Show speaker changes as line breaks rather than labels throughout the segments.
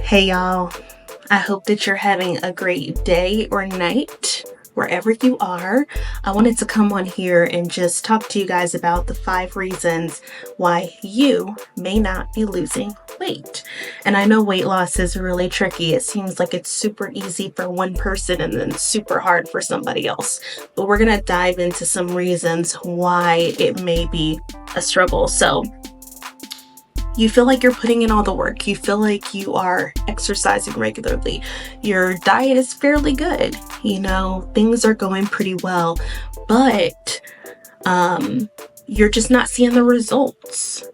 Hey y'all, I hope that you're having a great day or night wherever you are. I wanted to come on here and just talk to you guys about the 5 reasons why you may not be losing weight. And I know weight loss is really tricky. It seems like it's super easy for one person and then super hard for somebody else. But we're going to dive into some reasons why it may be a struggle. So, you feel like you're putting in all the work. You feel like you are exercising regularly. Your diet is fairly good. Things are going pretty well, but you're just not seeing the results.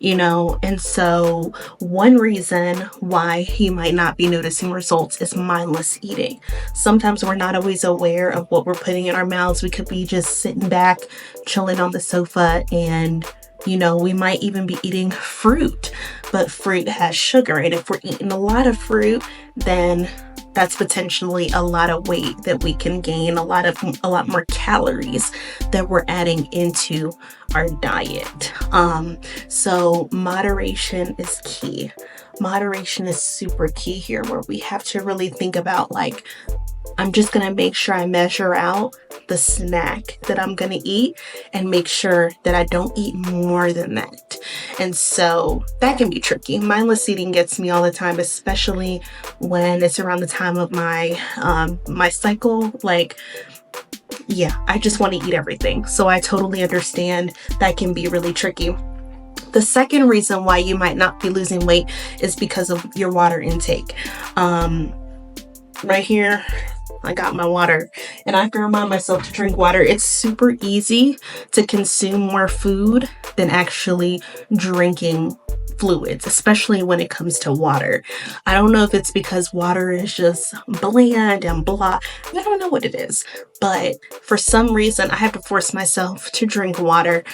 And so one reason why you might not be noticing results is mindless eating. Sometimes we're not always aware of what we're putting in our mouths. We could be just sitting back, chilling on the sofa, and we might even be eating fruit, but fruit has sugar. And if we're eating a lot of fruit, then that's potentially a lot of weight that we can gain, a lot more calories that we're adding into our diet. So moderation is key. Moderation is super key here, where we have to really think about, I'm just going to make sure I measure out the snack that I'm going to eat and make sure that I don't eat more than that. And so that can be tricky. Mindless eating gets me all the time, especially when it's around the time of my cycle. I just want to eat everything. So I totally understand that can be really tricky. The second reason why you might not be losing weight is because of your water intake. Right here, I got my water, and I have to remind myself to drink water. It's super easy to consume more food than actually drinking fluids, especially when it comes to water. I don't know if it's because water is just bland and blah. I don't know what it is, but for some reason I have to force myself to drink water.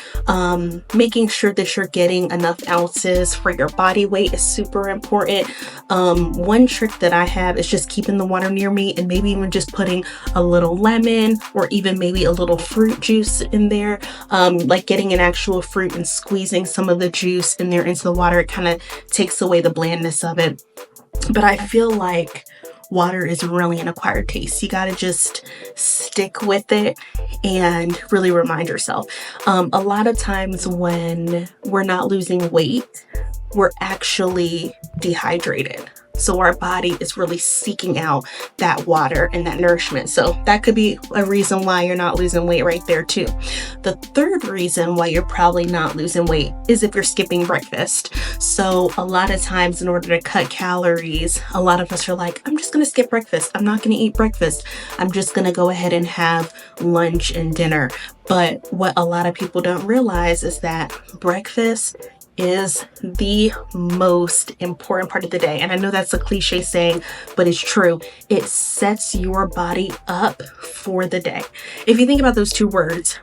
Making sure that you're getting enough ounces for your body weight is super important. One trick that I have is just keeping the water near me, and maybe even just putting a little lemon or even maybe a little fruit juice in there, like getting an actual fruit and squeezing some of the juice in there into the water. It kind of takes away the blandness of it. But I feel like water is really an acquired taste. You got to just stick with it and really remind yourself. A lot of times when we're not losing weight, we're actually dehydrated. So our body is really seeking out that water and that nourishment. So that could be a reason why you're not losing weight right there too. The third reason why you're probably not losing weight is if you're skipping breakfast. So a lot of times, in order to cut calories, a lot of us are like, I'm just going to skip breakfast. I'm not going to eat breakfast. I'm just going to go ahead and have lunch and dinner. But what a lot of people don't realize is that breakfast is the most important part of the day. And I know that's a cliche saying, but it's true. It sets your body up for the day. If you think about those two words,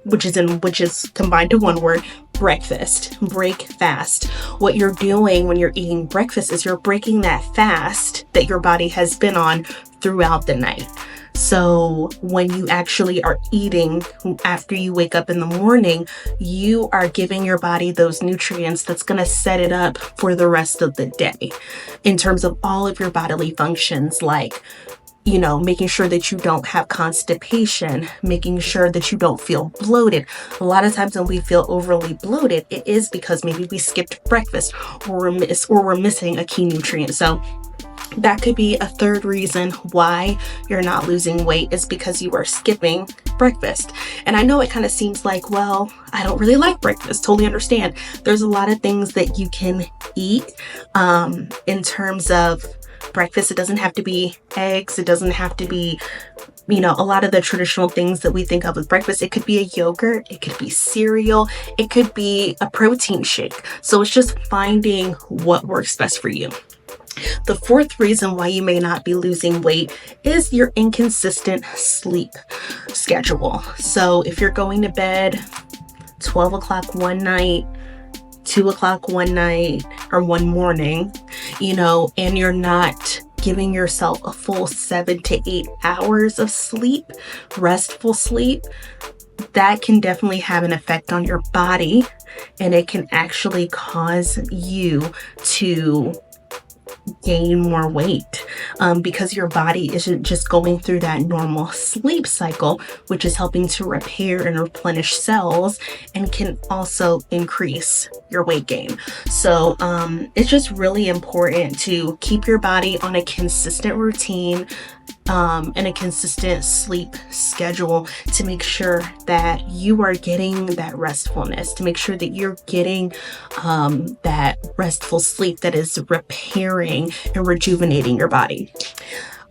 which is combined to one word, breakfast, break fast. What you're doing when you're eating breakfast is you're breaking that fast that your body has been on throughout the night. So when you actually are eating after you wake up in the morning, you are giving your body those nutrients that's going to set it up for the rest of the day in terms of all of your bodily functions, like making sure that you don't have constipation, making sure that you don't feel bloated. A lot of times when we feel overly bloated, it is because maybe we skipped breakfast or we're missing a key nutrient. So that could be a third reason why you're not losing weight, is because you are skipping breakfast. And I know it kind of seems like, well, I don't really like breakfast. Totally understand. There's a lot of things that you can eat in terms of breakfast. It doesn't have to be eggs. It doesn't have to be, a lot of the traditional things that we think of with breakfast. It could be a yogurt. It could be cereal. It could be a protein shake. So it's just finding what works best for you. The fourth reason why you may not be losing weight is your inconsistent sleep schedule. So if you're going to bed 12 o'clock one night, 2 o'clock one night, or one morning, and you're not giving yourself a full 7 to 8 hours of sleep, restful sleep, that can definitely have an effect on your body, and it can actually cause you to gain more weight because your body isn't just going through that normal sleep cycle, which is helping to repair and replenish cells and can also increase your weight gain. So it's just really important to keep your body on a consistent routine and a consistent sleep schedule to make sure that you are getting that restfulness, to make sure that you're getting that restful sleep that is repairing and rejuvenating your body.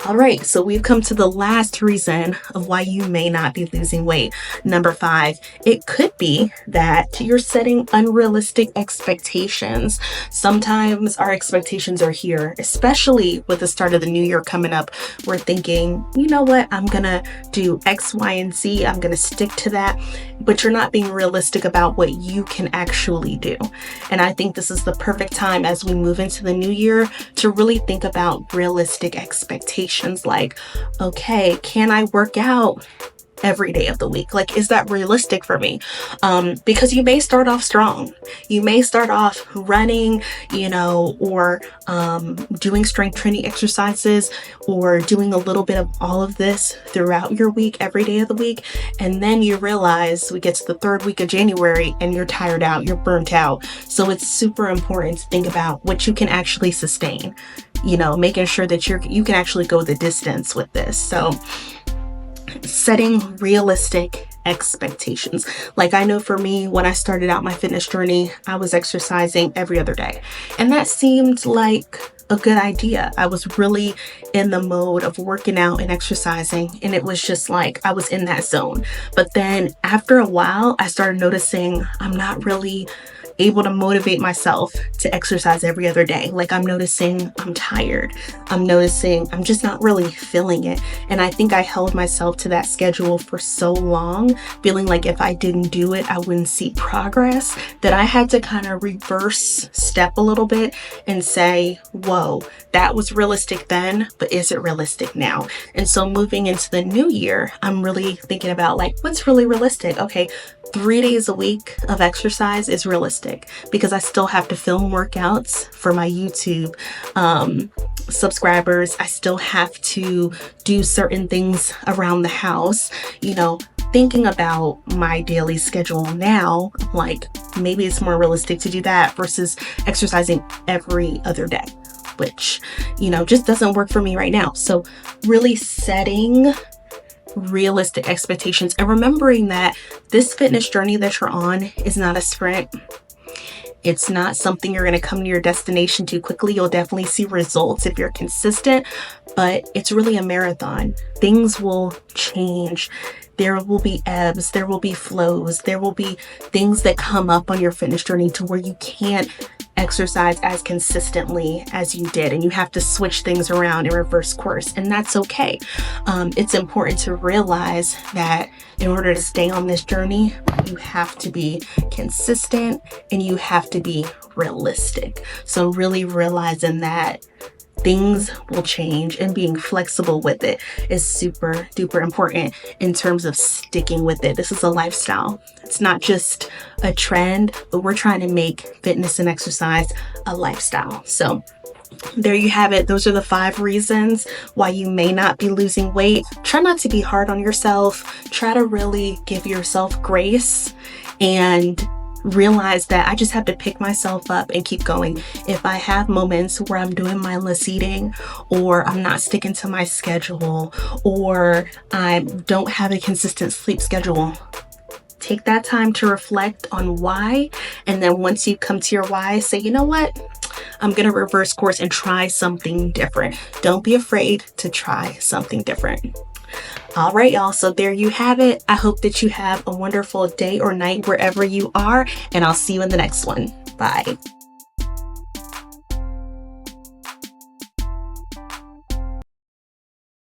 All right, so we've come to the last reason of why you may not be losing weight. Number 5, it could be that you're setting unrealistic expectations. Sometimes our expectations are here, especially with the start of the new year coming up. We're thinking, you know what, I'm gonna do X, Y, and Z. I'm gonna stick to that, but you're not being realistic about what you can actually do. And I think this is the perfect time as we move into the new year to really think about realistic expectations. Like, okay, can I work out every day of the week? Like, is that realistic for me? Because you may start off strong. You may start off running, or doing strength training exercises, or doing a little bit of all of this throughout your week, every day of the week. And then you realize we get to the 3rd week of January and you're tired out, you're burnt out. So it's super important to think about what you can actually sustain, making sure that you can actually go the distance with this. So setting realistic expectations. Like, I know for me, when I started out my fitness journey, I was exercising every other day. And that seemed like a good idea. I was really in the mode of working out and exercising, and it was just like I was in that zone. But then after a while, I started noticing I'm not really able to motivate myself to exercise every other day. Like, I'm noticing I'm tired. I'm noticing I'm just not really feeling it. And I think I held myself to that schedule for so long, feeling like if I didn't do it, I wouldn't see progress, that I had to kind of reverse step a little bit and say, whoa, that was realistic then, but is it realistic now? And so moving into the new year, I'm really thinking about, like, what's really realistic? Okay, 3 days a week of exercise is realistic because I still have to film workouts for my YouTube subscribers. I still have to do certain things around the house, thinking about my daily schedule now, like, maybe it's more realistic to do that versus exercising every other day, which, just doesn't work for me right now. So really setting realistic expectations and remembering that this fitness journey that you're on is not a sprint. It's not something you're going to come to your destination too quickly. You'll definitely see results if you're consistent, but it's really a marathon. Things will change. There will be ebbs, there will be flows, there will be things that come up on your fitness journey to where you can't exercise as consistently as you did, and you have to switch things around and reverse course, and that's okay. It's important to realize that in order to stay on this journey, you have to be consistent and you have to be realistic. So really realizing that things will change and being flexible with it is super duper important in terms of sticking with it. This is a lifestyle. It's not just a trend, but we're trying to make fitness and exercise a lifestyle. So there you have it. Those are the 5 reasons why you may not be losing weight. Try not to be hard on yourself. Try to really give yourself grace and realize that I just have to pick myself up and keep going. If I have moments where I'm doing mindless eating, or I'm not sticking to my schedule, or I don't have a consistent sleep schedule, take that time to reflect on why. And then once you come to your why, say, you know what? I'm going to reverse course and try something different. Don't be afraid to try something different. All right, y'all. So there you have it. I hope that you have a wonderful day or night wherever you are, and I'll see you in the next one. Bye.